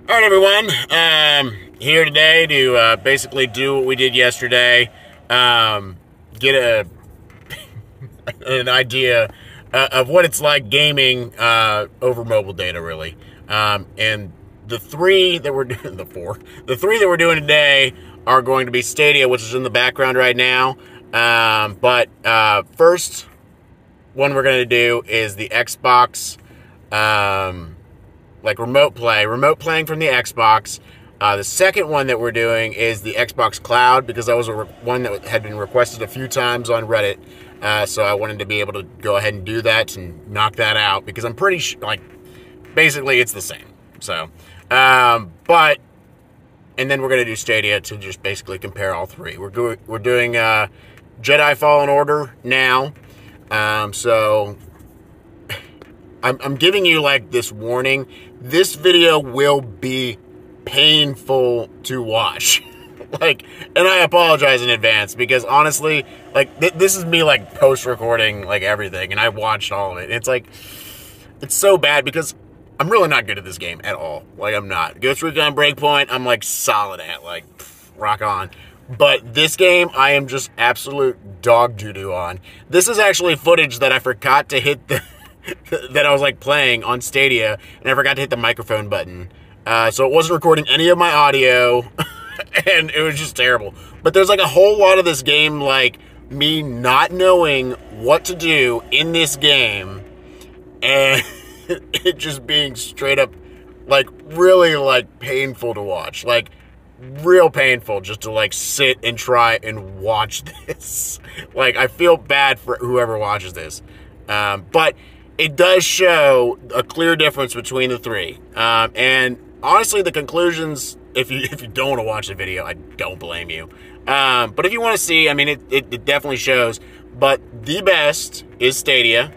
All right, everyone. Here today to basically do what we did yesterday. Get an idea of what it's like gaming over mobile data, really. And the three that we're doing, the three that we're doing today are going to be Stadia, which is in the background right now. But first one we're going to do is the Xbox. Like remote playing from the Xbox. The second one that we're doing is the Xbox Cloud, because that was one that had been requested a few times on Reddit. So I wanted to be able to go ahead and do that and knock that out, because I'm pretty sure, like, basically it's the same. So, and then we're going to do Stadia to just basically compare all three. We're doing Jedi Fallen Order now. So I'm giving you like this warning. This video will be painful to watch. And I apologize in advance, because honestly, like, this is me like post-recording like everything, and I watched all of it. It's like, it's so bad because I'm really not good at this game at all. Like, I'm not. Ghost Recon Breakpoint, I'm like solid at, like, rock on. But this game, I am just absolute dog doo-doo on. This is actually footage that I forgot to hit that I was like playing on Stadia, and I forgot to hit the microphone button. So it wasn't recording any of my audio, and it was just terrible. But there's like a whole lot of this game, like me not knowing what to do in this game, and it just being straight up, like, really like painful to watch. Like, real painful just to like sit and try and watch this. Like, I feel bad for whoever watches this. But it does show a clear difference between the three. And honestly, the conclusions, if you don't want to watch the video, I don't blame you. But if you want to see, I mean, it definitely shows. But the best is Stadia.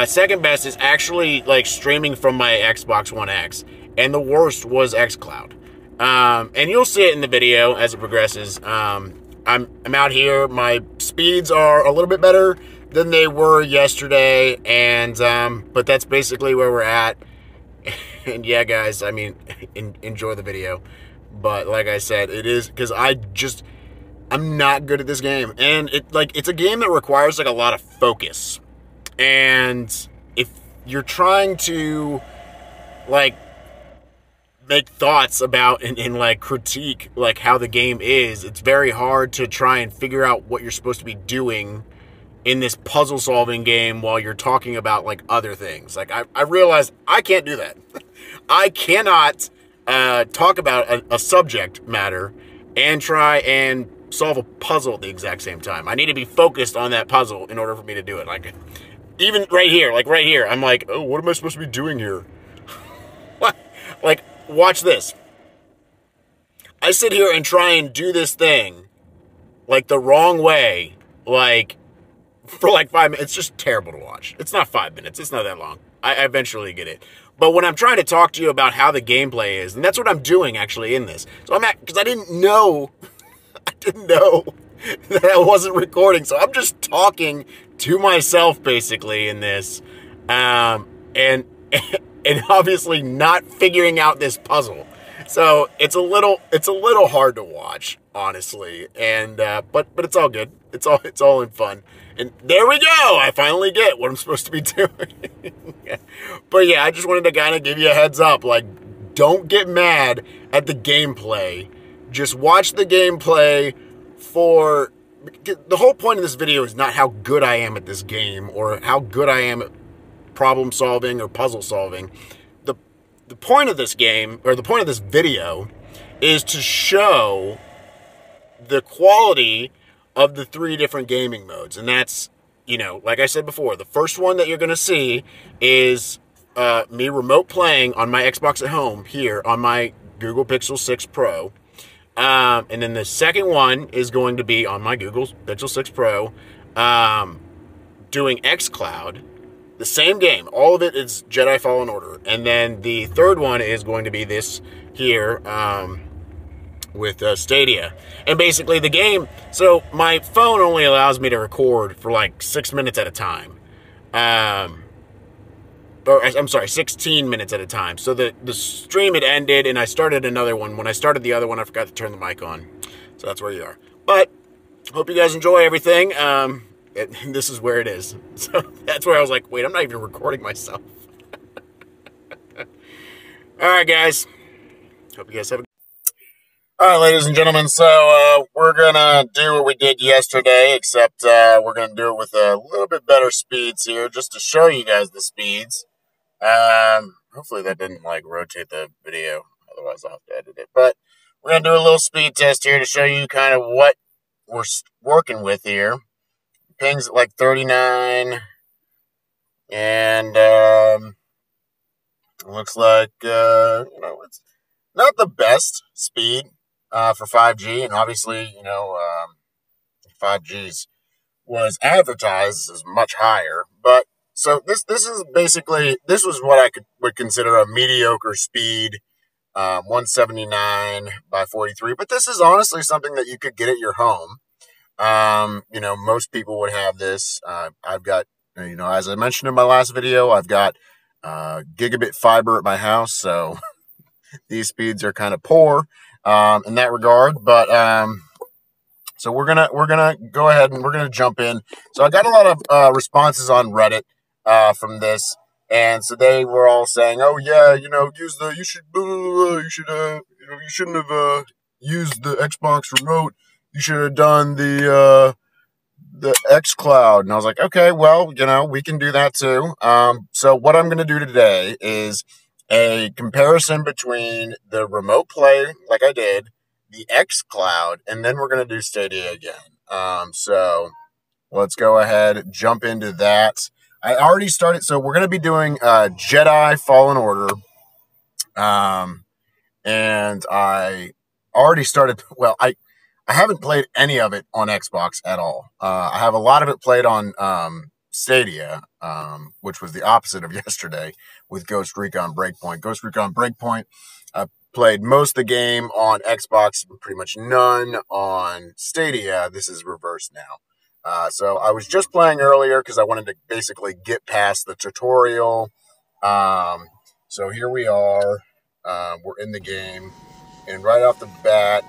Second best is actually like streaming from my Xbox One X. And the worst was XCloud. And you'll see it in the video as it progresses. I'm out here. My speeds are a little bit better than they were yesterday, and but that's basically where we're at. And yeah, guys, I mean, enjoy the video. But like I said, it is because I'm not good at this game, and it's a game that requires like a lot of focus. And if you're trying to like make thoughts about and like critique like how the game is, it's very hard to try and figure out what you're supposed to be doing in this puzzle solving game while you're talking about like other things. Like, I realized I can't do that. I cannot talk about a subject matter and try and solve a puzzle at the exact same time. I need to be focused on that puzzle in order for me to do it. Like, even right here, I'm like, oh, what am I supposed to be doing here? Like, watch this. I sit here and try and do this thing like the wrong way, like, for like 5 minutes. It's just terrible to watch. It's not 5 minutes. It's not that long. I eventually get it. But when I'm trying to talk to you about how the gameplay is, and that's what I'm doing actually in this. So because I didn't know that I wasn't recording. So I'm just talking to myself basically in this, and obviously not figuring out this puzzle. So it's a little hard to watch, honestly. And but it's all good. It's all in fun. And there we go. I finally get what I'm supposed to be doing. But yeah, I just wanted to kind of give you a heads up. Like, don't get mad at the gameplay. Just watch the gameplay for... The whole point of this video is not how good I am at this game or how good I am at problem solving or puzzle solving. The point of this game, or the point of this video, is to show the quality of the three different gaming modes. And that's, you know, like I said before, the first one that you're going to see is me remote playing on my Xbox at home here on my Google Pixel 6 Pro. And then the second one is going to be on my Google Pixel 6 Pro, doing XCloud. The same game. All of it is Jedi Fallen Order. And then the third one is going to be this here, with Stadia. And basically the game... So my phone only allows me to record for like 6 minutes at a time. or I'm sorry, 16 minutes at a time. So the stream had ended, and I started another one. When I started the other one, I forgot to turn the mic on. So that's where you are. But hope you guys enjoy everything. This is where it is. So that's where I was like, wait, I'm not even recording myself. All right, guys. Hope you guys have a... All right, ladies and gentlemen, so we're going to do what we did yesterday, except we're going to do it with a little bit better speeds here, just to show you guys the speeds. Hopefully that didn't, like, rotate the video, otherwise I'll have to edit it. But we're going to do a little speed test here to show you kind of what we're working with here. Ping's at, like, 39, and looks like, it's not the best speed for 5G, and obviously, 5G's was advertised as much higher. But so this is basically, this was what I would consider a mediocre speed, 179 by 43. But this is honestly something that you could get at your home. Most people would have this. I've got, as I mentioned in my last video, I've got gigabit fiber at my house, so these speeds are kind of poor in that regard. But so we're gonna go ahead and we're gonna jump in. So I got a lot of responses on Reddit from this, and so they were all saying, "Oh yeah, you shouldn't have used the Xbox remote. You should have done the XCloud." And I was like, okay, well, we can do that too. So what I'm going to do today is a comparison between the remote play, like I did, the XCloud, and then we're going to do Stadia again. So let's go ahead, jump into that. I already started, so we're going to be doing Jedi Fallen Order. And I already started, well, I haven't played any of it on Xbox at all. I have a lot of it played on Stadia, which was the opposite of yesterday with Ghost Recon Breakpoint. Ghost Recon Breakpoint, I played most of the game on Xbox, pretty much none on Stadia. This is reversed now. So I was just playing earlier because I wanted to basically get past the tutorial. So here we are. We're in the game, and right off the bat,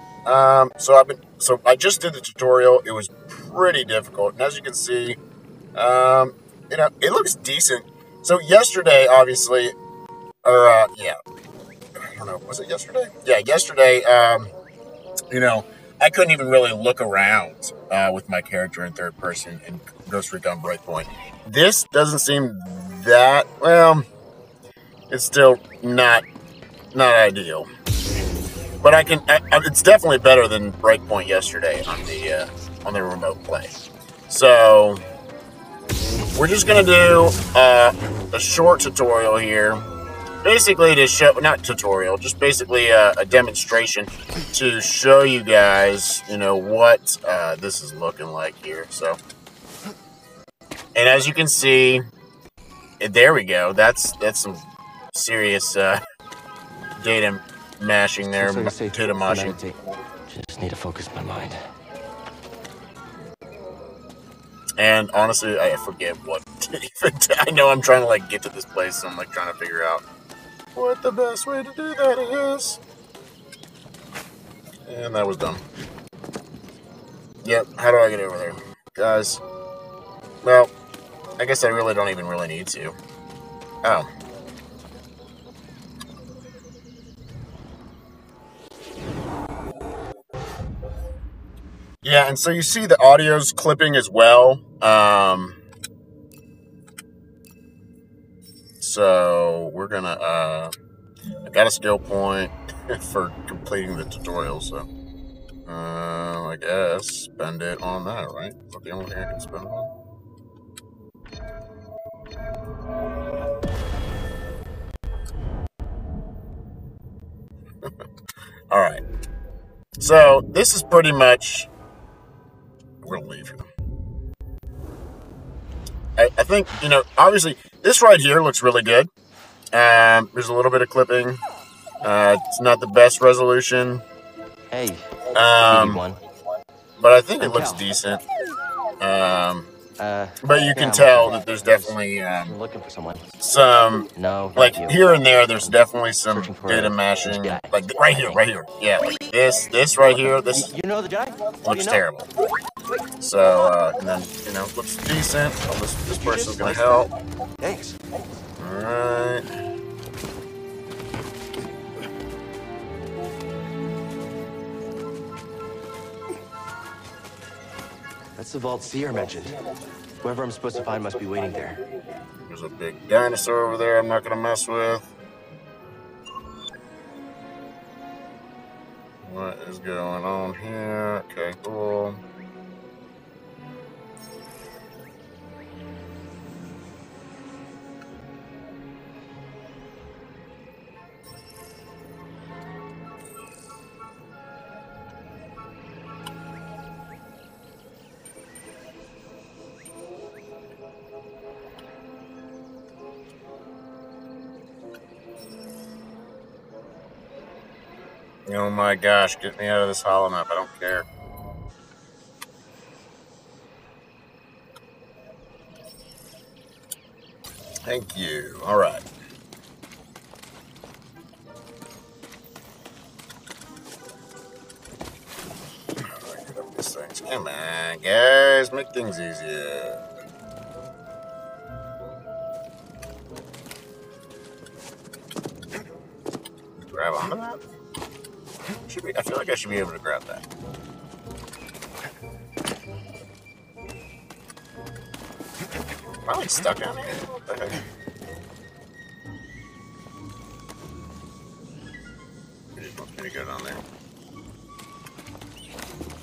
so I just did the tutorial. It was pretty difficult, and as you can see, it looks decent. So yesterday, obviously, I don't know, was it yesterday? Yeah, yesterday, I couldn't even really look around with my character in third person in Ghost Recon Breakpoint. This doesn't seem that, well, it's still not ideal. But it's definitely better than Breakpoint yesterday on the remote play. So we're just gonna do a short tutorial here, basically to show, not tutorial, just basically a demonstration to show you guys, what this is looking like here. So, and as you can see, there we go. That's some serious data mashing there, data mashing. Just need to focus my mind. And honestly, I forget what to even I know I'm trying to get to this place, so I'm trying to figure out what the best way to do that is. And that was dumb. Yep, how do I get over there? Guys, well, I guess I really don't even really need to. Oh. Yeah, and so you see the audio's clipping as well. So we're gonna, I got a skill point for completing the tutorial, so, I guess spend it on that, right? Is that the only thing I can spend it on? Alright. So, this is pretty much, we're gonna leave here. I think, obviously, this right here looks really good. There's a little bit of clipping. It's not the best resolution. Hey, but I think it looks decent. But you can I'm tell okay. that there's definitely You're looking for someone. some, No, like, not you. here and there, there's definitely some Searching for data a mashing. Jedi, Like, right here. Yeah, like this right here, this You know the Jedi? looks terrible. So, and then, looks decent. Oh, this person's gonna help. Thanks. Alright. That's the vault Seer mentioned. Whoever I'm supposed to find must be waiting there. There's a big dinosaur over there I'm not gonna mess with. What is going on here? Okay, cool. Oh my gosh, get me out of this hollow map. I don't care. Thank you. Alright. Get up these things. Come on, guys. Make things easier. Grab onto that? I feel like I should be able to grab that. Am I like stuck down here? What the heck? I just want me to go down there.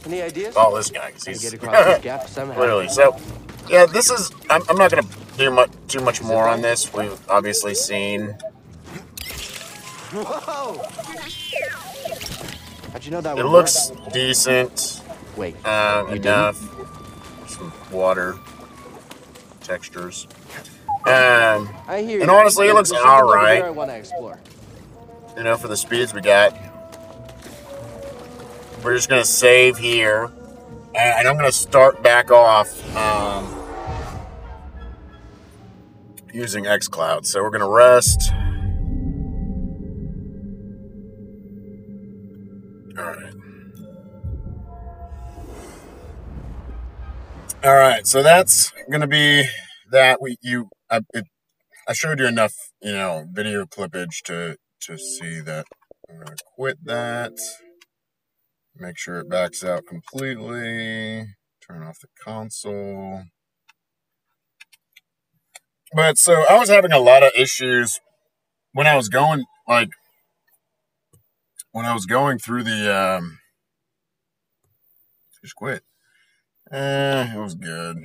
Any ideas? Oh, this guy. He's Get across this gap somehow. Literally. So, yeah, this is. I'm not gonna do too much more on this. We've obviously seen. Whoa! How'd you know that? It looks decent. Wait. Enough. Some water textures. I hear. And honestly, it looks alright. I want to explore. For the speeds we got. We're just gonna save here, and I'm gonna start back off using XCloud. So we're gonna rest. All right, so that's gonna be that. I showed you enough, video clippage to see that. I'm gonna quit that. Make sure it backs out completely. Turn off the console. But so I was having a lot of issues when I was going through the just quit. It was good.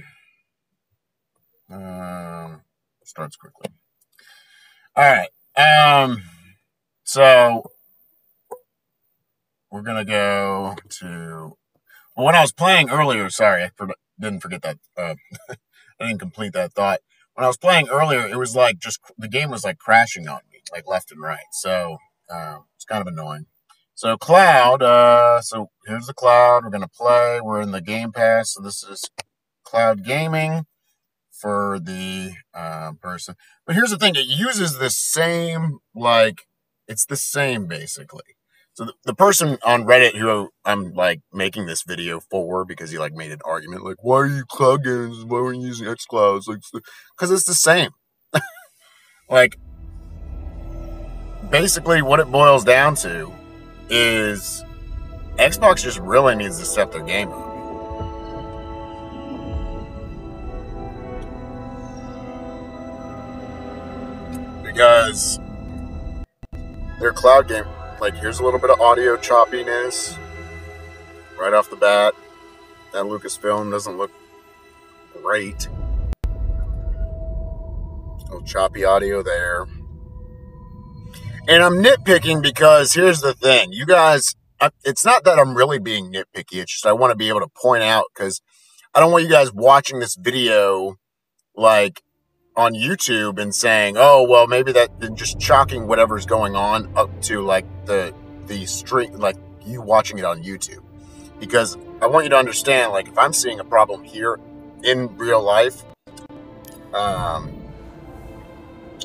Starts quickly. All right. So we're gonna go to. Well, when I was playing earlier, sorry, I didn't forget that. I didn't complete that thought. When I was playing earlier, it was like the game was like crashing on me, like left and right. So it's kind of annoying. So cloud. So here's the cloud. We're gonna play. We're in the Game Pass. So this is cloud gaming for the person. But here's the thing: it uses the same it's the same basically. So the person on Reddit who I'm making this video for, because he made an argument why are you cloud games? Why are you using XCloud? It's because it's the same. Basically what it boils down to is Xbox just really needs to step their game up. Because their cloud game, here's a little bit of audio choppiness right off the bat. That Lucasfilm doesn't look great. A little choppy audio there. And I'm nitpicking because here's the thing. You guys, it's not that I'm really being nitpicky. It's just I want to be able to point out, because I don't want you guys watching this video on YouTube and saying, oh, well, maybe that just chalking whatever's going on up to the stream, you watching it on YouTube. Because I want you to understand, if I'm seeing a problem here, in real life.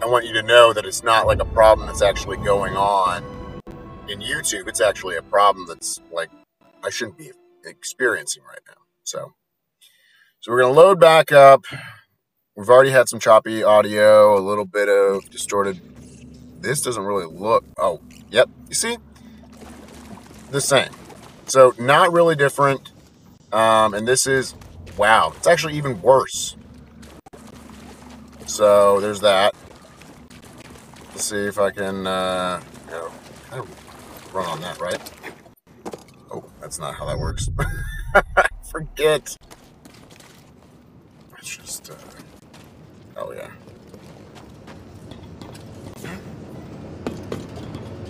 I want you to know that it's not like a problem that's actually going on in YouTube. It's actually a problem that's like I shouldn't be experiencing right now. So we're going to load back up. We've already had some choppy audio, a little bit of distorted. This doesn't really look. Oh, yep. You see? The same. So not really different. And this is, wow, it's actually even worse. So there's that. Let's see if I can kind of run on that, right? Oh, that's not how that works. Forget. It's just, oh yeah.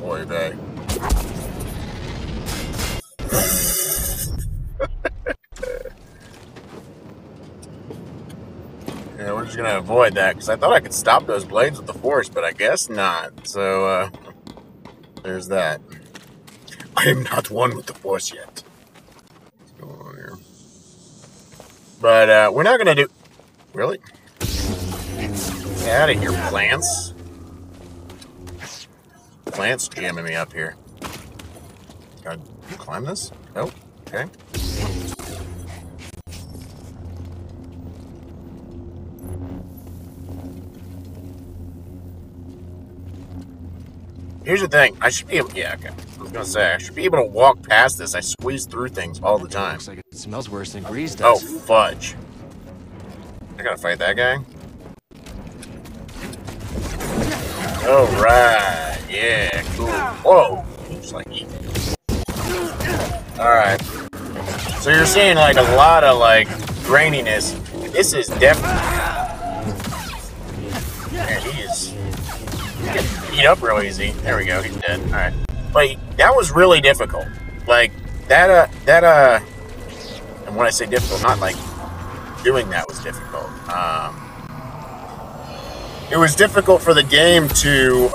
Boy, they. Yeah, we're just going to avoid that, because I thought I could stop those blades with the Force, but I guess not. So, there's that. I am not one with the Force yet. What's going on here? But, we're not going to do... Really? Get out of here, plants. Plants jamming me up here. Gotta climb this? Nope. Okay. Here's the thing. I should be able... Yeah, okay. I was going to say, I should be able to walk past this. I squeeze through things all the time. Looks like it smells worse than grease Oh, does. fudge. I gotta fight that guy? Alright. Yeah, cool. Whoa. Looks like he... Alright. So you're seeing, like, a lot of, like, graininess. This is definitely... Man, he is... getting beat up real easy. There we go, he's dead. Alright. But that was really difficult. Like, and when I say difficult, not like doing that was difficult. It was difficult for the game to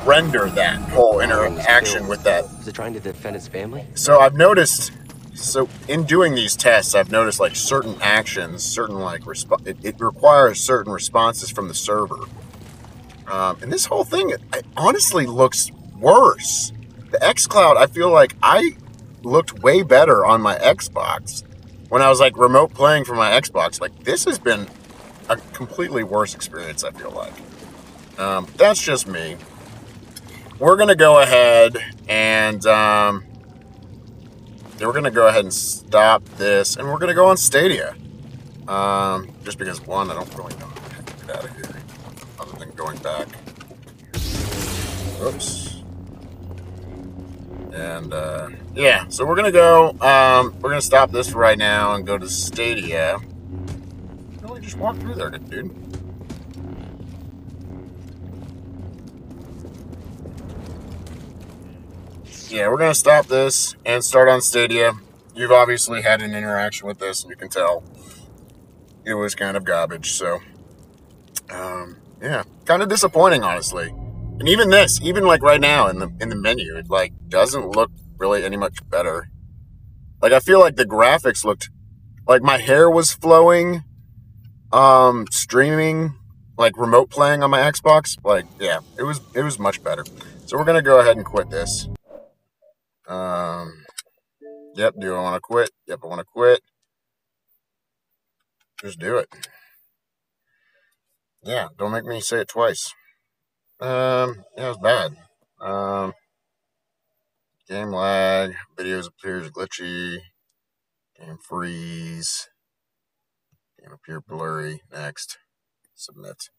render that whole interaction with that. Is it trying to defend its family? So I've noticed, in doing these tests, I've noticed like certain actions, certain like it requires certain responses from the server. And this whole thing, it honestly looks worse. The XCloud, I feel like I looked way better on my Xbox when I was like remote playing from my Xbox. Like this has been a completely worse experience, I feel like. That's just me. We're gonna go ahead and we're gonna go ahead and stop this, and we're gonna go on Stadia. Just because one, I don't really know how to get out of here, other than going back. Oops. And yeah, so we're gonna go. We're gonna stop this for right now and go to Stadia. Really, just walk through there, dude. Yeah, we're gonna stop this and start on Stadia. You've obviously had an interaction with this, and you can tell it was kind of garbage. So, yeah, kind of disappointing, honestly. And even this, even like right now in the menu, it like doesn't look really any much better. Like I feel like the graphics looked like my hair was flowing, streaming, like remote playing on my Xbox. Like yeah, it was much better. So we're gonna go ahead and quit this. Yep. Do I want to quit? Yep, I want to quit. Just do it. Yeah, don't make me say it twice. Yeah, it was bad. Game lag, videos appears glitchy, game freeze, game appear blurry, next, submit.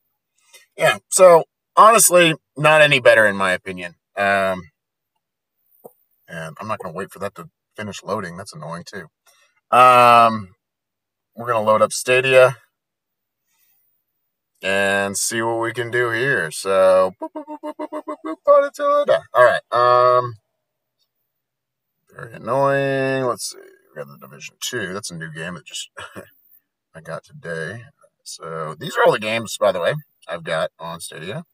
Yeah, so, honestly, not any better in my opinion. And I'm not going to wait for that to finish loading, that's annoying too. We're going to load up Stadia and see what we can do here. So, alright, very annoying. Let's see. We got the Division 2. That's a new game that just I got today. So these are all the games, by the way, I've got on Stadia.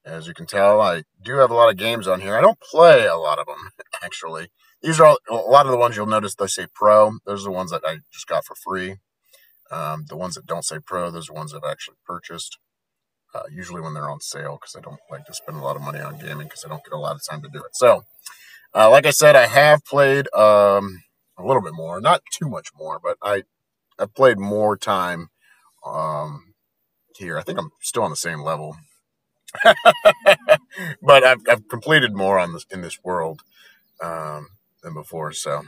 As you can tell, I do have a lot of games on here. I don't play a lot of them, actually. These are a lot of the ones you'll notice they say Pro. Those are the ones that I just got for free. The ones that don't say Pro, those are ones I've actually purchased. Usually when they're on sale, because I don't like to spend a lot of money on gaming because I don't get a lot of time to do it. So, like I said, I have played a little bit more, not too much more, but I've played more time here. I think I'm still on the same level, but I've completed more on this in this world than before. So,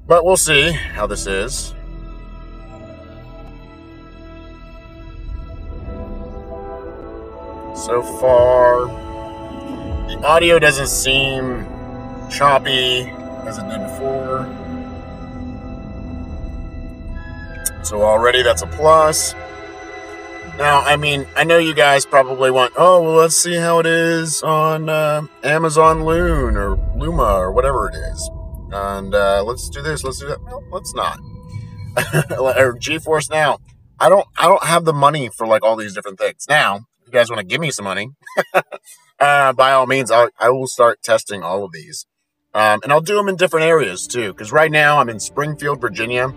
but we'll see how this is. So far, the audio doesn't seem choppy as it did before. So already that's a plus. Now, I mean, I know you guys probably want, oh, well, let's see how it is on Amazon Loon or Luma or whatever it is. And let's do this, let's do that. No, let's not. Or GeForce Now. I don't have the money for like all these different things. Now, if you guys want to give me some money, by all means, I will start testing all of these. And I'll do them in different areas too. Because right now I'm in Springfield, Virginia.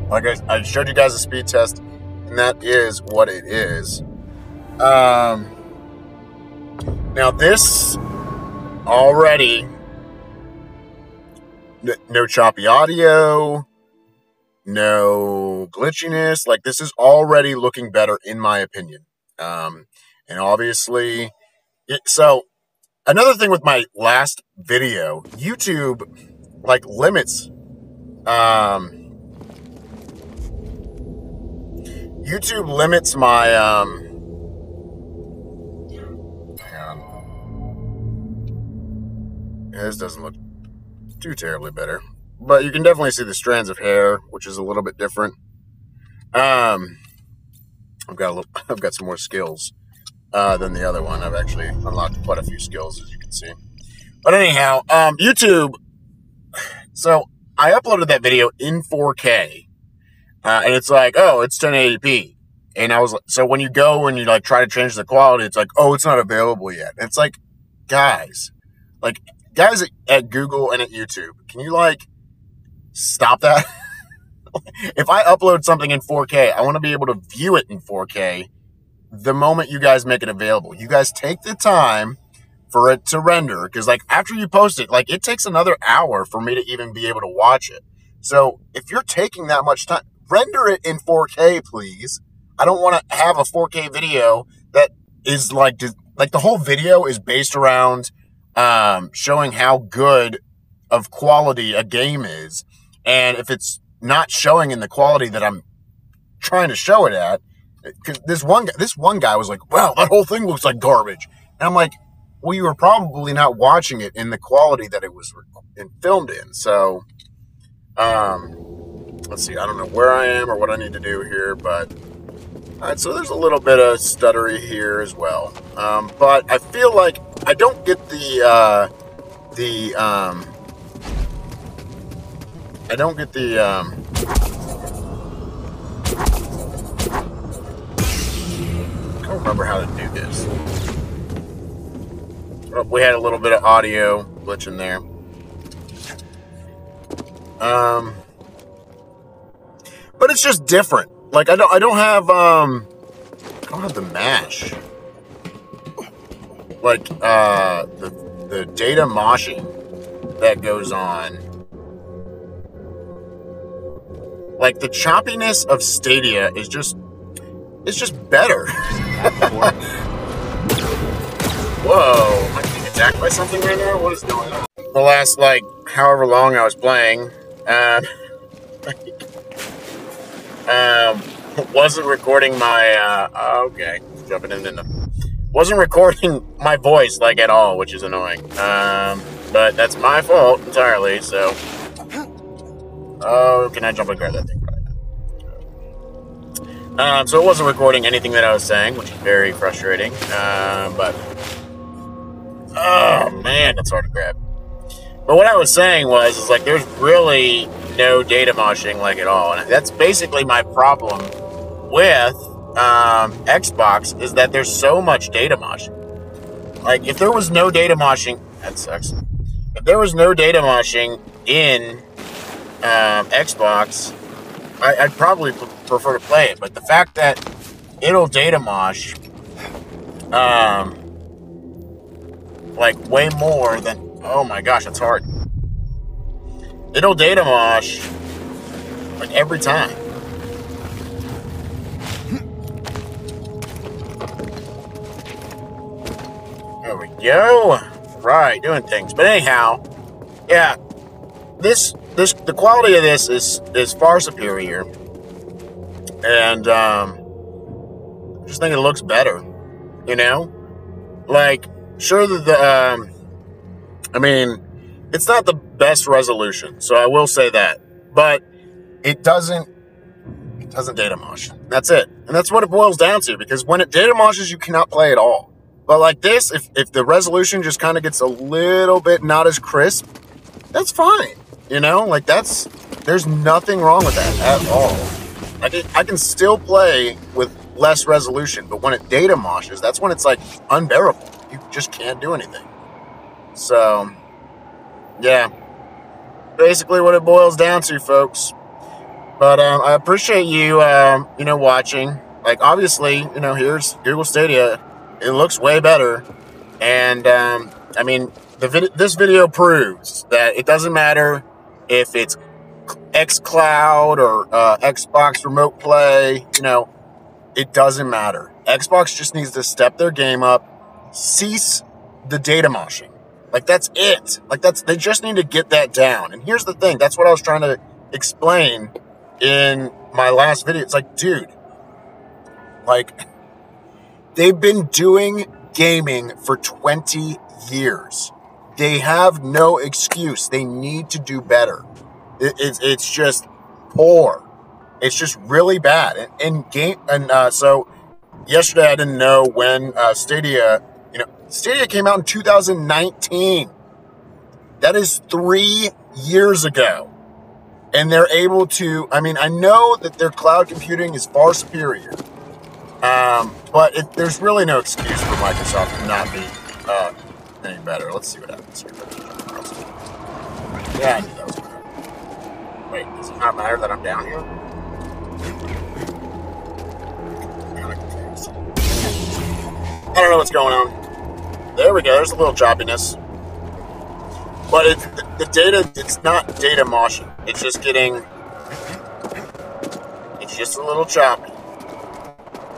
Like I showed you guys a speed test, and that is what it is. Now this already, no choppy audio, no glitchiness. Like this is already looking better in my opinion. And obviously, so another thing with my last video, YouTube like limits, YouTube limits my, hang on. Yeah, this doesn't look too terribly better, but you can definitely see the strands of hair, which is a little bit different. I've got some more skills than the other one. I've actually unlocked quite a few skills, as you can see. But anyhow, YouTube. So I uploaded that video in 4K, and it's like, oh, it's 1080p. And I was so when you go and you like try to change the quality, it's like, oh, it's not available yet. And it's like, guys at Google and at YouTube, can you like stop that? If I upload something in 4K, I want to be able to view it in 4K the moment you guys make it available. You guys take the time for it to render, because like after you post it, like it takes another hour for me to even be able to watch it. So if you're taking that much time, render it in 4K, please. I don't want to have a 4K video that is like the whole video is based around showing how good of quality a game is, and if it's not showing in the quality that I'm trying to show it at, because this one guy was like, wow, that whole thing looks like garbage. And I'm like, well, you were probably not watching it in the quality that it was filmed in. So, let's see. I don't know where I am or what I need to do here, but all right. So there's a little bit of stuttery here as well. But I feel like I don't get I don't get the I don't remember how to do this. We had a little bit of audio glitch in there. But it's just different. Like I don't have the mash. Like the data moshing that goes on. Like the choppiness of Stadia is just better. Whoa, am I being attacked by something right now? What is going on? The last, like, however long I was playing, wasn't recording my, okay, jumping into wasn't recording my voice, like, at all, which is annoying. But that's my fault entirely, so. Oh, can I jump and grab that thing? So it wasn't recording anything that I was saying, which is very frustrating. But oh man, that's hard to grab. But what I was saying is like there's really no data moshing like at all, and that's basically my problem with Xbox is that there's so much data moshing. Like if there was no data moshing, that sucks. If there was no data moshing in Xbox, I'd probably prefer to play it, but the fact that it'll data mosh, like way more than, oh my gosh, that's hard. It'll data mosh like every time. There we go. Right, doing things. But anyhow, yeah, the quality of this is far superior, and I just think it looks better. You know, like sure that I mean, it's not the best resolution, so I will say that, but it doesn't data mosh. That's it, and that's what it boils down to. Because when it data moshes, you cannot play at all. But like this, if the resolution just kind of gets a little bit not as crisp, that's fine. You know, like there's nothing wrong with that at all. I can still play with less resolution, but when it data moshes, that's when it's like unbearable. You just can't do anything. So, yeah, basically what it boils down to, folks. But I appreciate you, watching. Like, obviously, here's Google Stadia. It looks way better, and I mean, this video proves that it doesn't matter if it's XCloud or Xbox Remote Play. It doesn't matter. Xbox just needs to step their game up, cease the data moshing. Like, that's it. Like, they just need to get that down. And here's the thing. That's what I was trying to explain in my last video. It's like, dude, like, they've been doing gaming for 20 years. They have no excuse. They need to do better. It's just poor. It's just really bad. So yesterday I didn't know when Stadia came out in 2019. That is 3 years ago. And they're able to, I mean, I know that their cloud computing is far superior. But there's really no excuse for Microsoft to not be any better. Let's see what happens here. Yeah, I knew that was better. Wait, does it not matter that I'm down here? I don't know what's going on. There we go. There's a little choppiness. But the data, it's not data motion. It's just it's just a little choppy.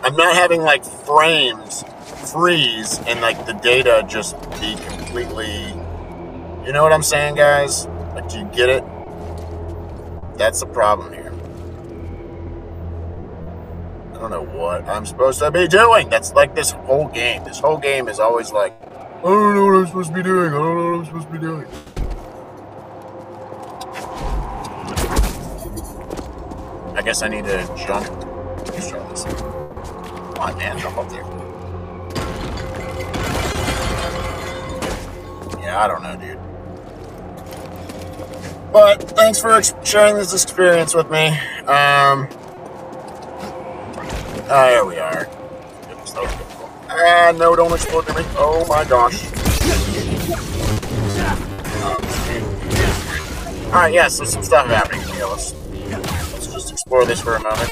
I'm not having like frames freeze and like the data just be completely, you know what I'm saying, guys? Like, do you get it? That's the problem here. I don't know what I'm supposed to be doing. That's like this whole game. This whole game is always like, I don't know what I'm supposed to be doing. I don't know what I'm supposed to be doing. I guess I need to jump. Let's try this. Come on, man, jump up there. Yeah, I don't know, dude. But thanks for sharing this experience with me. Here we are. No, don't explode me. Oh my gosh. Alright, yeah, so some stuff happening. Yeah, let's just explore this for a moment.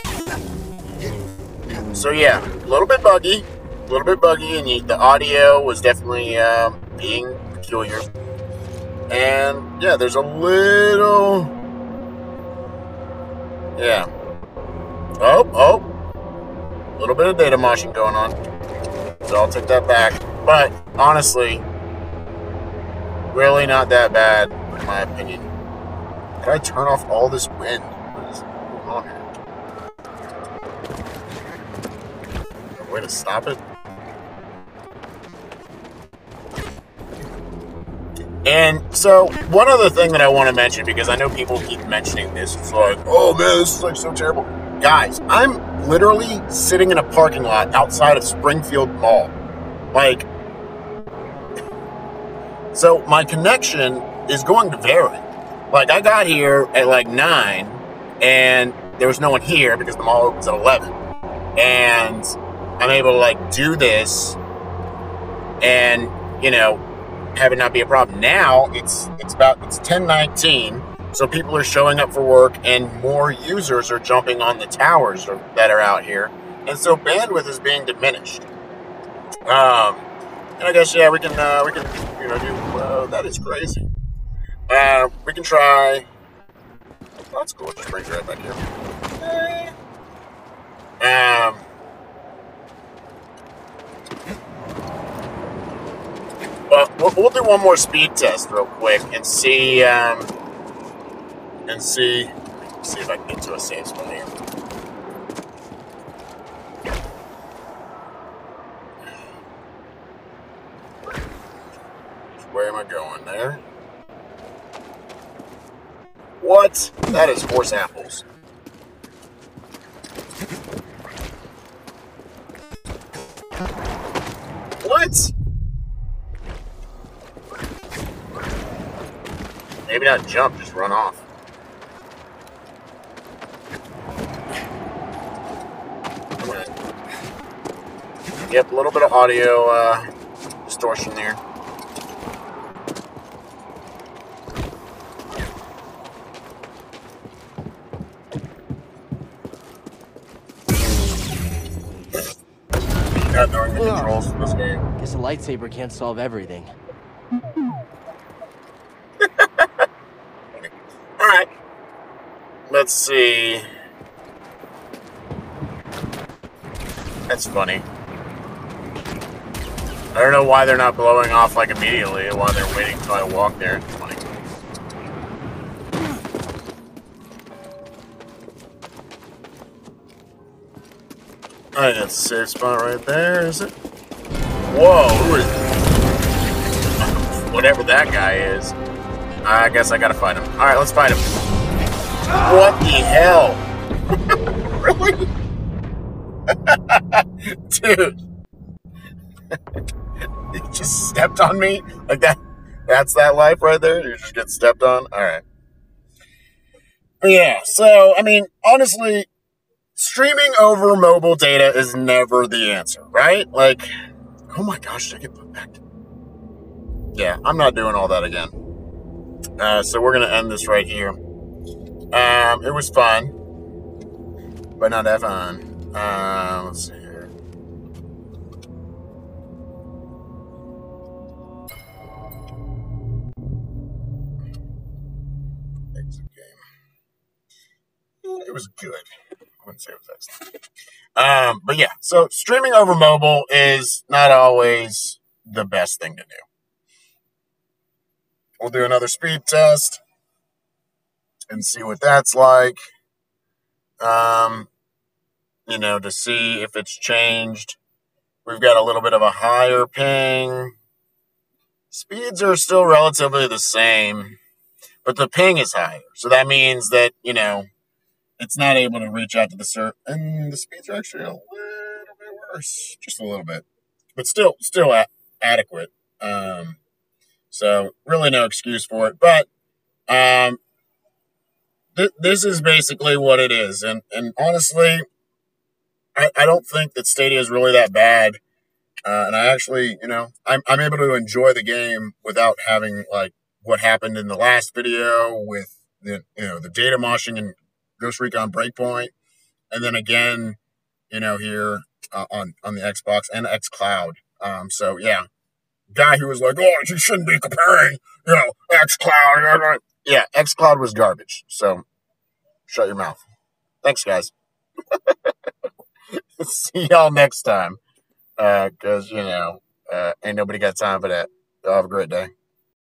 So yeah, a little bit buggy, and the audio was definitely being peculiar. And yeah, there's a little, yeah. Oh, a little bit of data moshing going on. So I'll take that back. But honestly, really not that bad, in my opinion. Can I turn off all this wind? What is going on here? Is there a way to stop it? And so, one other thing that I want to mention, because I know people keep mentioning this, it's like, oh man, this is like so terrible. Guys, I'm literally sitting in a parking lot outside of Springfield Mall. Like, so my connection is going to vary. Like, I got here at like 9, and there was no one here because the mall opens at 11. And I'm able to like do this and, have it not be a problem. Now it's 10:19, So people are showing up for work, and more users are jumping on the towers that are out here, and so bandwidth is being diminished. And I guess we can do that is crazy. We can try. Oh, that's cool. It just brings you right back here. But we'll do one more speed test real quick and see if I can get to a safe spot here. Where am I going there? What? That is horse apples. What? Maybe not jump, just run off. Yep, a little bit of audio distortion there. Not knowing the controls for this game. Guess a lightsaber can't solve everything. Alright. Let's see. That's funny. I don't know why they're not blowing off like immediately while they're waiting until I walk there. It's funny. I think that's a safe spot right there, is it? Whoa, who is... Whatever that guy is. I guess I gotta fight him. Alright, let's fight him. What the hell? Really? Dude. You just stepped on me? Like that? That's that life right there? You just get stepped on? Alright. Yeah, so, I mean, honestly, streaming over mobile data is never the answer, right? Like, oh my gosh, I get put back. Yeah, I'm not doing all that again. So we're going to end this right here. It was fun, but not that fun. Let's see here. Exit game. It was good. I wouldn't say it was excellent. But yeah, so streaming over mobile is not always the best thing to do. We'll do another speed test and see what that's like. To see if it's changed. We've got a little bit of a higher ping. Speeds are still relatively the same, but the ping is higher. So that means that, it's not able to reach out to the server. And the speeds are actually a little bit worse. Just a little bit. But still adequate. So really no excuse for it. But this is basically what it is. And honestly, I don't think that Stadia is really that bad. And I actually, I'm able to enjoy the game without having like what happened in the last video with the data moshing and Ghost Recon Breakpoint, and then again, here on the Xbox and XCloud. So yeah, guy who was like, oh, you shouldn't be comparing, XCloud. Yeah, XCloud was garbage. So shut your mouth. Thanks, guys. See y'all next time. Because, ain't nobody got time for that. Y'all have a great day.